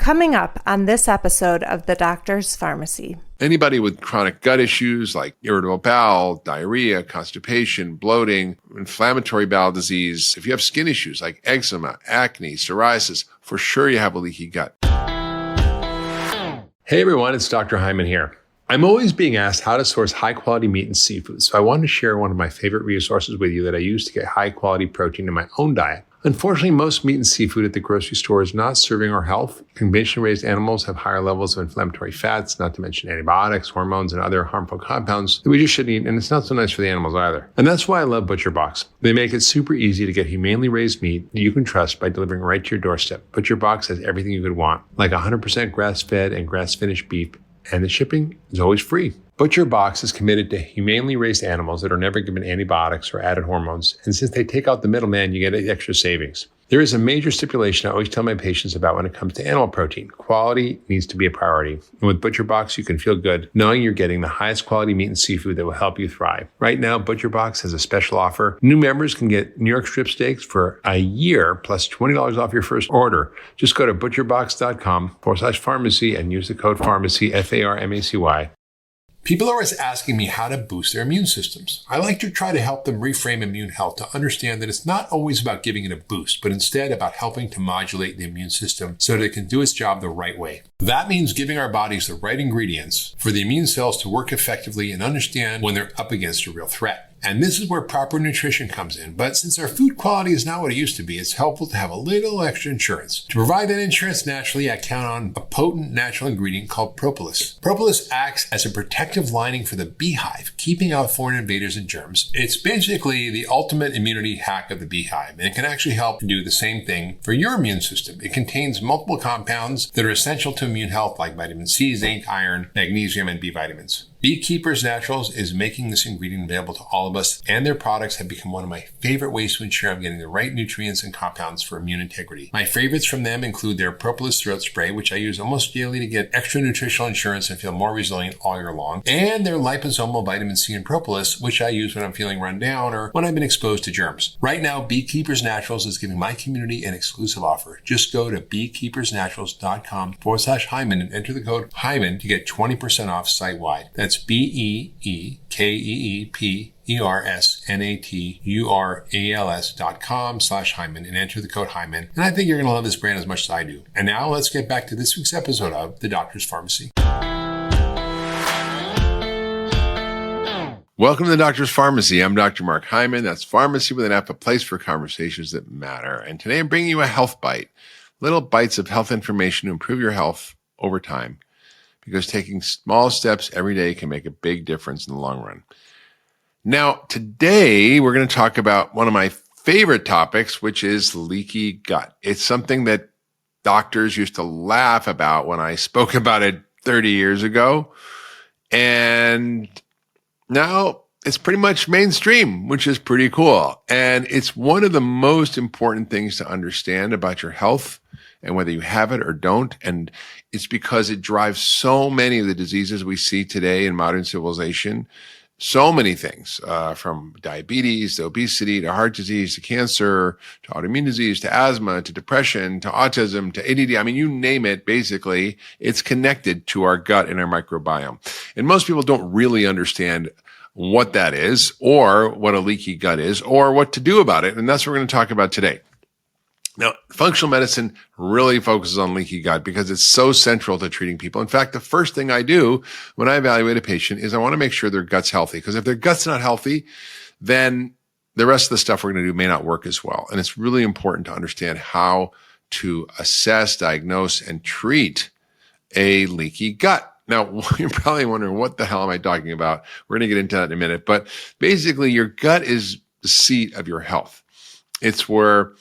Coming up on this episode of The Doctor's Farmacy. Anybody with chronic gut issues like irritable bowel, diarrhea, constipation, bloating, inflammatory bowel disease, if you have skin issues like eczema, acne, psoriasis, for sure you have a leaky gut. Hey everyone, it's Dr. Hyman here. I'm always being asked how to source high-quality meat and seafood, so I wanted to share one of my favorite resources with you that I use to get high-quality protein in my own diet. Unfortunately, most meat and seafood at the grocery store is not serving our health. Conventionally raised animals have higher levels of inflammatory fats, not to mention antibiotics, hormones, and other harmful compounds that we just shouldn't eat, and it's not so nice for the animals either. And that's why I love ButcherBox. They make it super easy to get humanely raised meat that you can trust by delivering right to your doorstep. ButcherBox has everything you could want, like 100% grass-fed and grass-finished beef, and the shipping is always free. ButcherBox is committed to humanely raised animals that are never given antibiotics or added hormones, and since they take out the middleman, you get extra savings. There is a major stipulation I always tell my patients about when it comes to animal protein. Quality needs to be a priority. And with ButcherBox, you can feel good knowing you're getting the highest quality meat and seafood that will help you thrive. Right now, ButcherBox has a special offer. New members can get New York strip steaks for a year plus $20 off your first order. Just go to butcherbox.com/pharmacy and use the code pharmacy, F-A-R-M-A-C-Y. People are always asking me how to boost their immune systems. I like to try to help them reframe immune health to understand that it's not always about giving it a boost, but instead about helping to modulate the immune system so that it can do its job the right way. That means giving our bodies the right ingredients for the immune cells to work effectively and understand when they're up against a real threat. And this is where proper nutrition comes in. But since our food quality is not what it used to be, it's helpful to have a little extra insurance. To provide that insurance naturally, I count on a potent natural ingredient called propolis. Propolis acts as a protective lining for the beehive, keeping out foreign invaders and germs. It's basically the ultimate immunity hack of the beehive, and it can actually help do the same thing for your immune system. It contains multiple compounds that are essential to immune health like vitamin C, zinc, iron, magnesium, and B vitamins. Beekeeper's Naturals is making this ingredient available to all of us, and their products have become one of my favorite ways to ensure I'm getting the right nutrients and compounds for immune integrity. My favorites from them include their Propolis Throat Spray, which I use almost daily to get extra nutritional insurance and feel more resilient all year long, and their liposomal vitamin C and propolis, which I use when I'm feeling run down or when I've been exposed to germs. Right now, Beekeeper's Naturals is giving my community an exclusive offer. Just go to beekeepersnaturals.com/Hyman and enter the code Hyman to get 20% off site-wide. That's Beekeepersnaturals.com/Hyman and enter the code Hyman. And I think you're going to love this brand as much as I do. And now let's get back to this week's episode of The Doctor's Farmacy. Welcome to the Doctor's Farmacy. I'm Dr. Mark Hyman. That's Pharmacy with an F, a place for conversations that matter. And today I'm bringing you a health bite, little bites of health information to improve your health over time, because taking small steps every day can make a big difference in the long run. Now, today we're going to talk about one of my favorite topics, which is leaky gut. It's something that doctors used to laugh about when I spoke about it 30 years ago. And now it's pretty much mainstream, which is pretty cool. And it's one of the most important things to understand about your health and whether you have it or don't. And it's because it drives so many of the diseases we see today in modern civilization. So many things, from diabetes to obesity to heart disease to cancer to autoimmune disease to asthma to depression to autism to ADD. I mean, you name it, basically, it's connected to our gut and our microbiome. And most people don't really understand what that is or what a leaky gut is or what to do about it. And that's what we're going to talk about today. Now, functional medicine really focuses on leaky gut because it's so central to treating people. In fact, the first thing I do when I evaluate a patient is I want to make sure their gut's healthy, because if their gut's not healthy, then the rest of the stuff we're going to do may not work as well. And it's really important to understand how to assess, diagnose, and treat a leaky gut. Now, you're probably wondering, what the hell am I talking about? We're going to get into that in a minute. But basically, your gut is the seat of your health. It's where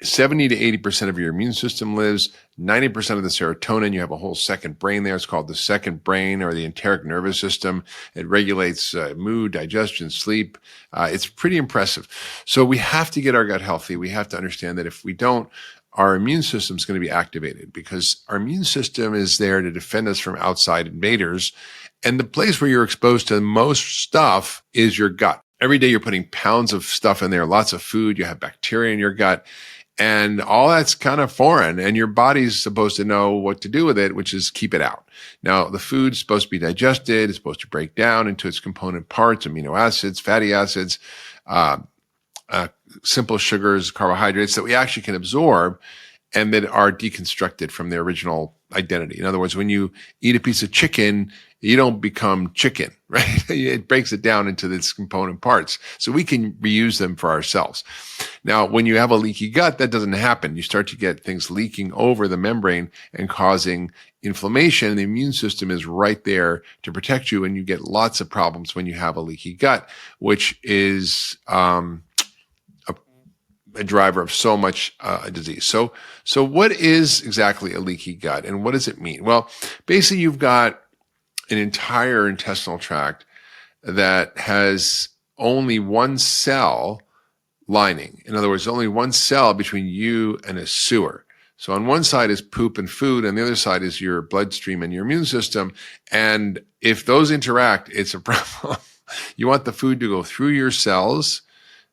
70 to 80% of your immune system lives, 90% of the serotonin. You have a whole second brain there. It's called the second brain, or the enteric nervous system. It regulates mood, digestion, sleep. It's pretty impressive. So we have to get our gut healthy. We have to understand that if we don't, our immune system is going to be activated, because our immune system is there to defend us from outside invaders. And the place where you're exposed to most stuff is your gut. Every day you're putting pounds of stuff in there, lots of food. You have bacteria in your gut. And all that's kind of foreign, and your body's supposed to know what to do with it, which is keep it out. Now, the food's supposed to be digested. It's supposed to break down into its component parts, amino acids, fatty acids, simple sugars, carbohydrates that we actually can absorb and that are deconstructed from their original identity. In other words, when you eat a piece of chicken, you don't become chicken, right? It breaks it down into its component parts. So we can reuse them for ourselves. Now, when you have a leaky gut, that doesn't happen. You start to get things leaking over the membrane and causing inflammation. The immune system is right there to protect you, and you get lots of problems when you have a leaky gut, which is a driver of so much disease. So what is exactly a leaky gut, and what does it mean? Well, basically, you've got an entire intestinal tract that has only one cell lining. In other words, only one cell between you and a sewer. So on one side is poop and food, and the other side is your bloodstream and your immune system. And if those interact, it's a problem. You want the food to go through your cells.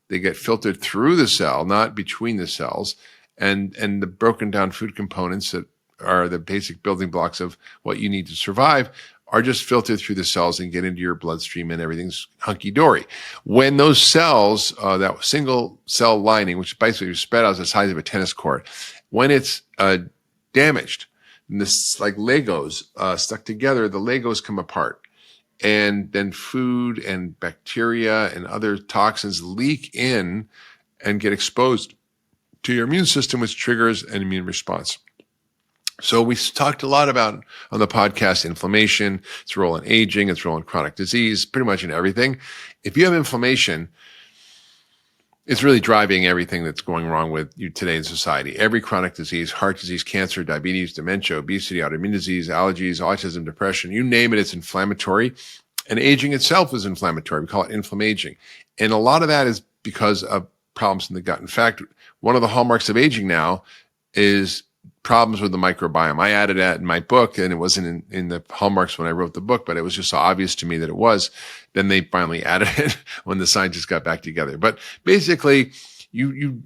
They get filtered through the cell, not between the cells. And the broken down food components that are the basic building blocks of what you need to survive are just filtered through the cells and get into your bloodstream, and everything's hunky-dory. When those cells, that single cell lining, which basically is spread out as the size of a tennis court, when it's damaged, and this like Legos stuck together, the Legos come apart. And then food and bacteria and other toxins leak in and get exposed to your immune system, which triggers an immune response. So we talked a lot about on the podcast inflammation, its role in aging, its role in chronic disease, pretty much in everything. If you have inflammation, it's really driving everything that's going wrong with you today in society. Every chronic disease, heart disease, cancer, diabetes, dementia, obesity, autoimmune disease, allergies, autism, depression, you name it, it's inflammatory. And aging itself is inflammatory. We call it inflammaging. And a lot of that is because of problems in the gut. In fact, one of the hallmarks of aging now is problems with the microbiome. I added that in my book, and it wasn't in the hallmarks when I wrote the book, but it was just so obvious to me that it was. Then they finally added it when the scientists got back together. But basically, you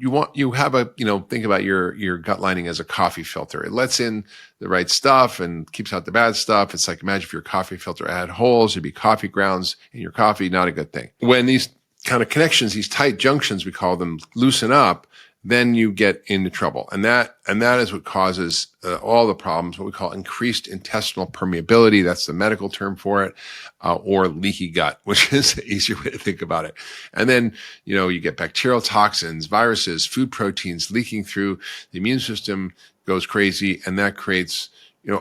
have a, think about your gut lining as a coffee filter. It lets in the right stuff and keeps out the bad stuff. It's like, imagine if your coffee filter had holes, there'd be coffee grounds in your coffee. Not a good thing. When these kind of connections, these tight junctions, we call them, loosen up, then you get into trouble. And that is what causes all the problems, what we call increased intestinal permeability. That's the medical term for it, or leaky gut, which is the easier way to think about it. And then, you get bacterial toxins, viruses, food proteins leaking through. The immune system goes crazy, and that creates,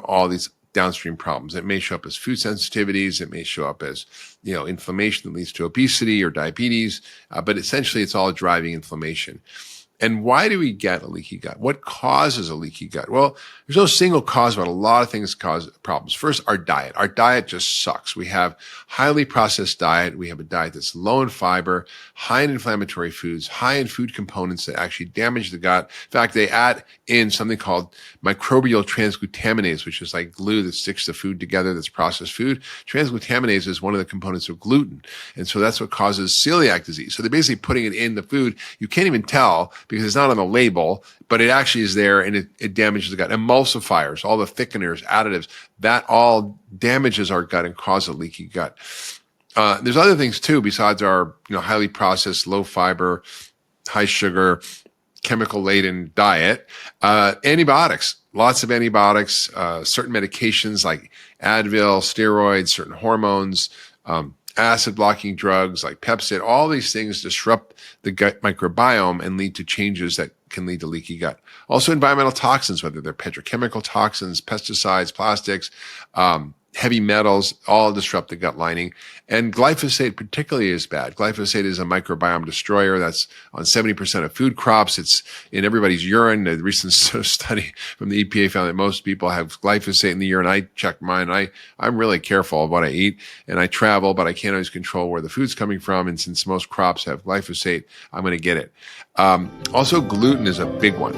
all these downstream problems. It may show up as food sensitivities. It may show up as, inflammation that leads to obesity or diabetes. But essentially, it's all driving inflammation. And why do we get a leaky gut? What causes a leaky gut? Well, there's no single cause, but a lot of things cause problems. First, our diet. Our diet just sucks. We have highly processed diet. We have a diet that's low in fiber, high in inflammatory foods, high in food components that actually damage the gut. In fact, they add in something called microbial transglutaminase, which is like glue that sticks the food together that's processed food. Transglutaminase is one of the components of gluten. And so that's what causes celiac disease. So they're basically putting it in the food. You can't even tell because it's not on the label, but it actually is there, and it damages the gut. Emulsifiers, all the thickeners, additives, that all damages our gut and causes a leaky gut. There's other things too besides our highly processed, low fiber, high sugar, chemical laden diet. Antibiotics, lots of antibiotics, certain medications like Advil, steroids, certain hormones, acid blocking drugs like Pepcid. All these things disrupt the gut microbiome and lead to changes that can lead to leaky gut. Also, environmental toxins, whether they're petrochemical toxins, pesticides, plastics, heavy metals, all disrupt the gut lining. And glyphosate particularly is bad. Glyphosate is a microbiome destroyer. That's on 70% of food crops. It's in everybody's urine. A recent study from the EPA found that most people have glyphosate in the urine. I check mine. I'm really careful of what I eat, and I travel, but I can't always control where the food's coming from. And since most crops have glyphosate, I'm going to get it. Also, gluten is a big one.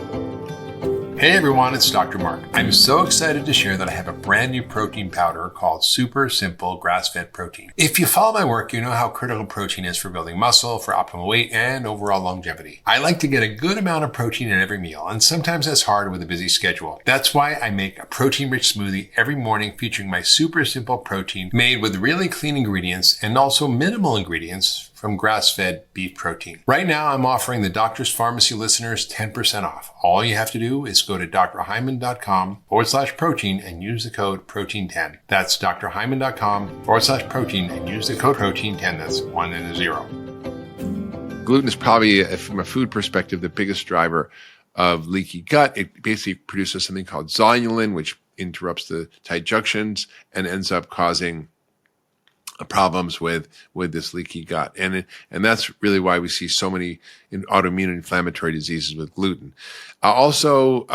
Hey everyone, it's Dr. Mark. I'm so excited to share that I have a brand new protein powder called Super Simple Grass-Fed Protein. If you follow my work, you know how critical protein is for building muscle, for optimal weight, and overall longevity. I like to get a good amount of protein in every meal, and sometimes that's hard with a busy schedule. That's why I make a protein-rich smoothie every morning featuring my Super Simple Protein made with really clean ingredients and also minimal ingredients from grass-fed beef protein. Right now, I'm offering the Doctor's Farmacy listeners 10% off. All you have to do is go to drhyman.com/protein and use the code protein10. That's drhyman.com/protein and use the code protein10. That's 1 and a 0. Gluten is probably, from a food perspective, the biggest driver of leaky gut. It basically produces something called zonulin, which interrupts the tight junctions and ends up causing problems with this leaky gut. And that's really why we see so many autoimmune inflammatory diseases with gluten. Also,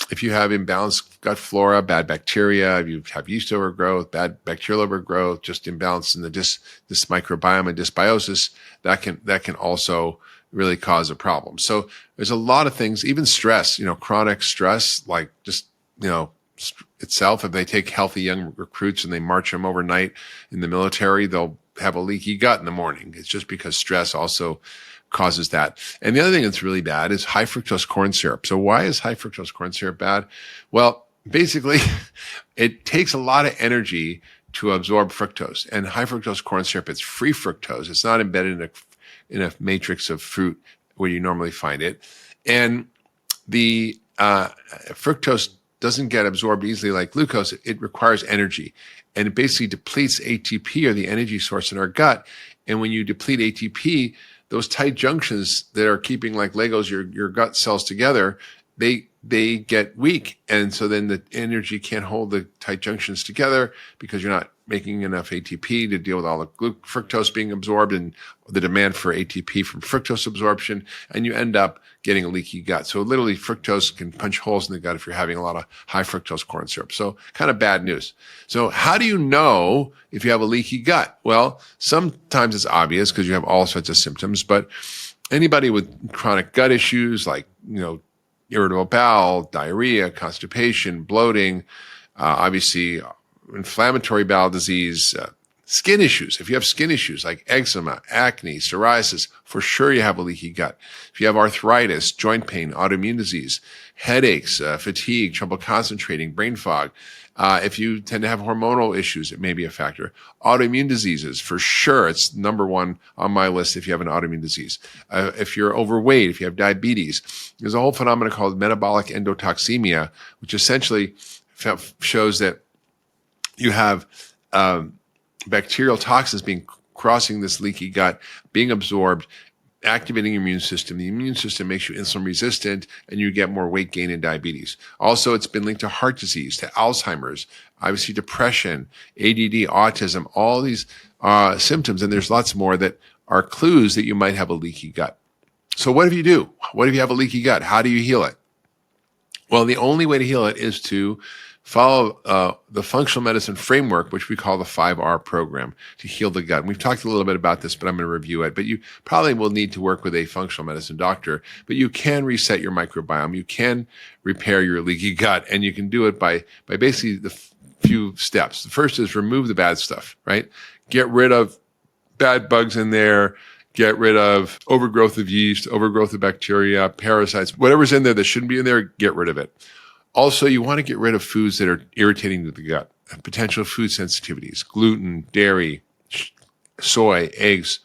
if you have imbalanced gut flora, bad bacteria, if you have yeast overgrowth, bad bacterial overgrowth, just imbalance in this microbiome and dysbiosis, that can also really cause a problem. So there's a lot of things, even stress, chronic stress, like just, itself, if they take healthy young recruits and they march them overnight in the military, they'll have a leaky gut in the morning. It's just because stress also causes that. And the other thing that's really bad is high fructose corn syrup. So why is high fructose corn syrup bad? Well, basically, it takes a lot of energy to absorb fructose. And high fructose corn syrup, it's free fructose. It's not embedded in a matrix of fruit where you normally find it. And the fructose doesn't get absorbed easily like glucose. It requires energy. And it basically depletes ATP, or the energy source in our gut. And when you deplete ATP, those tight junctions that are keeping, like Legos, your gut cells together, they get weak. And so then the energy can't hold the tight junctions together because you're not making enough ATP to deal with all the fructose being absorbed and the demand for ATP from fructose absorption. And you end up getting a leaky gut. So literally fructose can punch holes in the gut if you're having a lot of high fructose corn syrup. So kind of bad news. So how do you know if you have a leaky gut? Well, sometimes it's obvious because you have all sorts of symptoms, but anybody with chronic gut issues like, irritable bowel, diarrhea, constipation, bloating, obviously inflammatory bowel disease, skin issues. If you have skin issues like eczema, acne, psoriasis, for sure you have a leaky gut. If you have arthritis, joint pain, autoimmune disease, headaches, fatigue, trouble concentrating, brain fog, if you tend to have hormonal issues, it may be a factor. Autoimmune diseases, for sure, it's number one on my list if you have an autoimmune disease. If you're overweight, if you have diabetes, there's a whole phenomenon called metabolic endotoxemia, which essentially shows that you have bacterial toxins crossing this leaky gut, being absorbed, activating your immune system. The immune system makes you insulin resistant and you get more weight gain and diabetes. Also, it's been linked to heart disease, to Alzheimer's, obviously depression, ADD, autism, all these symptoms. And there's lots more that are clues that you might have a leaky gut. So what if you do? What if you have a leaky gut? How do you heal it? Well, the only way to heal it is to follow the functional medicine framework, which we call the 5R program, to heal the gut. And we've talked a little bit about this, but I'm going to review it. But you probably will need to work with a functional medicine doctor. But you can reset your microbiome. You can repair your leaky gut. And you can do it by basically the few steps. The first is remove the bad stuff, right? Get rid of bad bugs in there. Get rid of overgrowth of yeast, overgrowth of bacteria, parasites, whatever's in there that shouldn't be in there, get rid of it. Also, you want to get rid of foods that are irritating to the gut, potential food sensitivities, gluten, dairy, soy, eggs.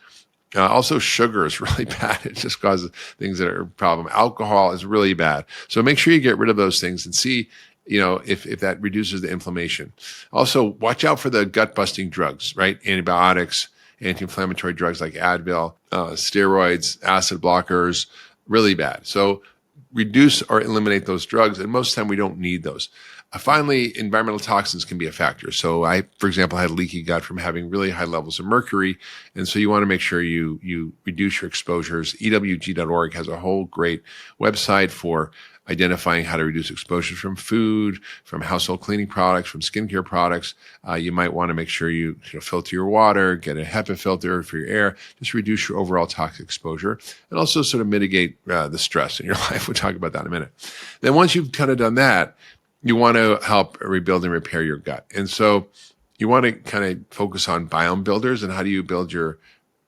Also, sugar is really bad. It just causes things that are a problem. Alcohol is really bad. So make sure you get rid of those things and see, if that reduces the inflammation. Also, watch out for the gut-busting drugs, right? Antibiotics, anti-inflammatory drugs like Advil, steroids, acid blockers, really bad. So reduce or eliminate those drugs, and most of the time we don't need those. Finally, environmental toxins can be a factor. So I, for example, had leaky gut from having really high levels of mercury, and so you want to make sure you reduce your exposures. EWG.org has a whole great website for identifying how to reduce exposure from food, from household cleaning products, from skincare products. You might want to make sure you filter your water, get a HEPA filter for your air, just reduce your overall toxic exposure, and also sort of mitigate the stress in your life. We'll talk about that in a minute. Then once you've kind of done that, you want to help rebuild and repair your gut. And so you want to kind of focus on biome builders and how do you build your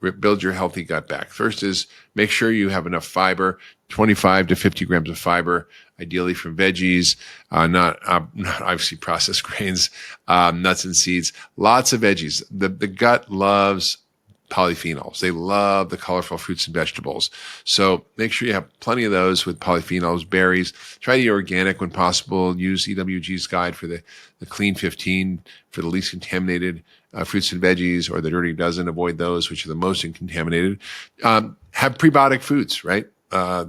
healthy gut back. First is make sure you have enough fiber, 25 to 50 grams of fiber, ideally from veggies, not obviously processed grains, nuts and seeds, lots of veggies. The gut loves polyphenols. They love the colorful fruits and vegetables. So make sure you have plenty of those with polyphenols, berries. Try to eat organic when possible. Use EWG's guide for the Clean 15 for the least contaminated fruits and veggies, or the Dirty Dozen. Avoid those, which are the most contaminated. Have prebiotic foods, right?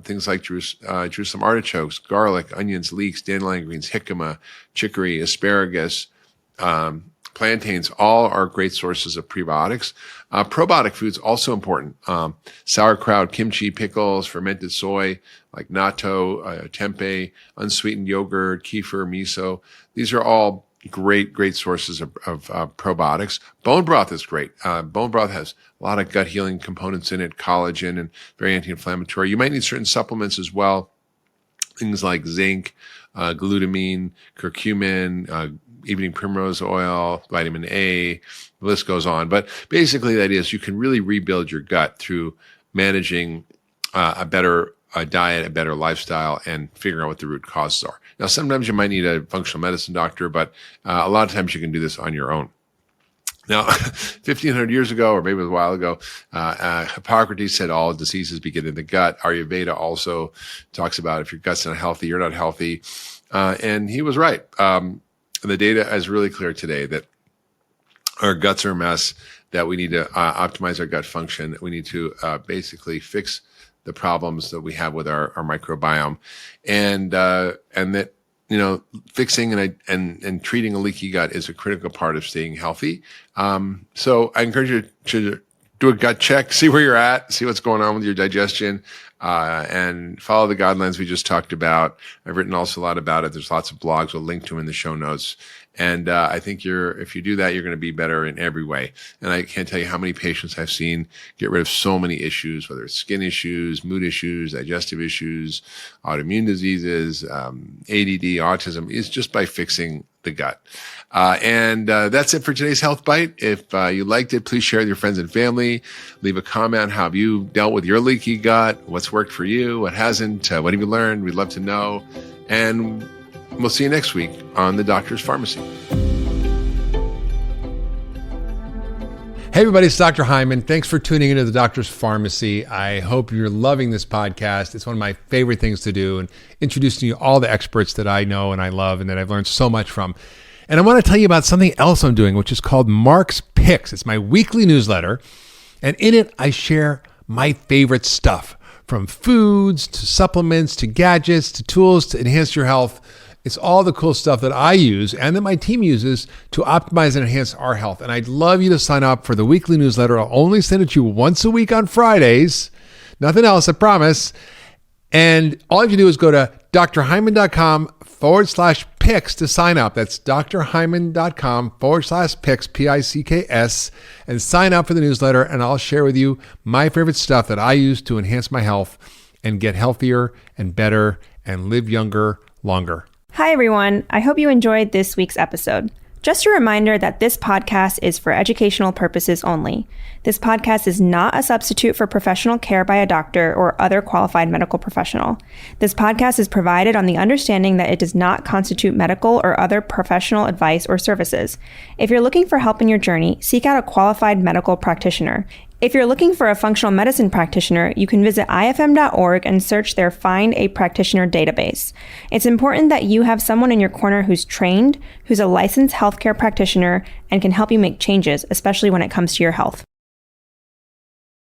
Things like Jerusalem artichokes, garlic, onions, leeks, dandelion greens, jicama, chicory, asparagus, plantains, all are great sources of prebiotics. Probiotic foods also important. Sauerkraut, kimchi, pickles, fermented soy like natto, tempeh, unsweetened yogurt, kefir, miso. These are all great sources of probiotics. Bone broth is great. Bone broth has a lot of gut healing components in it, collagen, and very anti-inflammatory. You might need certain supplements as well. Things like zinc, glutamine, curcumin, evening primrose oil, vitamin A, the list goes on. But basically the idea is you can really rebuild your gut through managing a better diet, a better lifestyle, and figuring out what the root causes are. Now, sometimes you might need a functional medicine doctor, but a lot of times you can do this on your own. Now, 1,500 years ago, or maybe a while ago, Hippocrates said all diseases begin in the gut. Ayurveda also talks about if your gut's not healthy, you're not healthy. And he was right. The data is really clear today that our guts are a mess, that we need to optimize our gut function. We need to basically fix the problems that we have with our microbiome, and that fixing and treating a leaky gut is a critical part of staying healthy. So I encourage you to do a gut check, see where you're at, see what's going on with your digestion, and follow the guidelines we just talked about. I've written also a lot about it. There's lots of blogs. We'll link to them in the show notes. And I think if you do that, you're going to be better in every way. And I can't tell you how many patients I've seen get rid of so many issues, whether it's skin issues, mood issues, digestive issues, autoimmune diseases, ADD, autism, is just by fixing the gut. And that's it for today's Health Bite. If you liked it, please share with your friends and family. Leave a comment. How have you dealt with your leaky gut? What's worked for you? What hasn't? What have you learned? We'd love to know. And we'll see you next week on The Doctor's Farmacy. Hey everybody, it's Dr. Hyman. Thanks for tuning into The Doctor's Farmacy. I hope you're loving this podcast. It's one of my favorite things to do, and introducing you to all the experts that I know and I love and that I've learned so much from. And I want to tell you about something else I'm doing, which is called Mark's Picks. It's my weekly newsletter, and in it I share my favorite stuff, from foods to supplements to gadgets to tools to enhance your health. It's all the cool stuff that I use and that my team uses to optimize and enhance our health. And I'd love you to sign up for the weekly newsletter. I'll only send it to you once a week on Fridays. Nothing else, I promise. And all you have to do is go to drhyman.com/picks to sign up. That's drhyman.com/picks, P-I-C-K-S, and sign up for the newsletter. And I'll share with you my favorite stuff that I use to enhance my health and get healthier and better and live younger, longer. Hi, everyone. I hope you enjoyed this week's episode. Just a reminder that this podcast is for educational purposes only. This podcast is not a substitute for professional care by a doctor or other qualified medical professional. This podcast is provided on the understanding that it does not constitute medical or other professional advice or services. If you're looking for help in your journey, seek out a qualified medical practitioner. If you're looking for a functional medicine practitioner, you can visit ifm.org and search their Find a Practitioner database. It's important that you have someone in your corner who's trained, who's a licensed healthcare practitioner, and can help you make changes, especially when it comes to your health.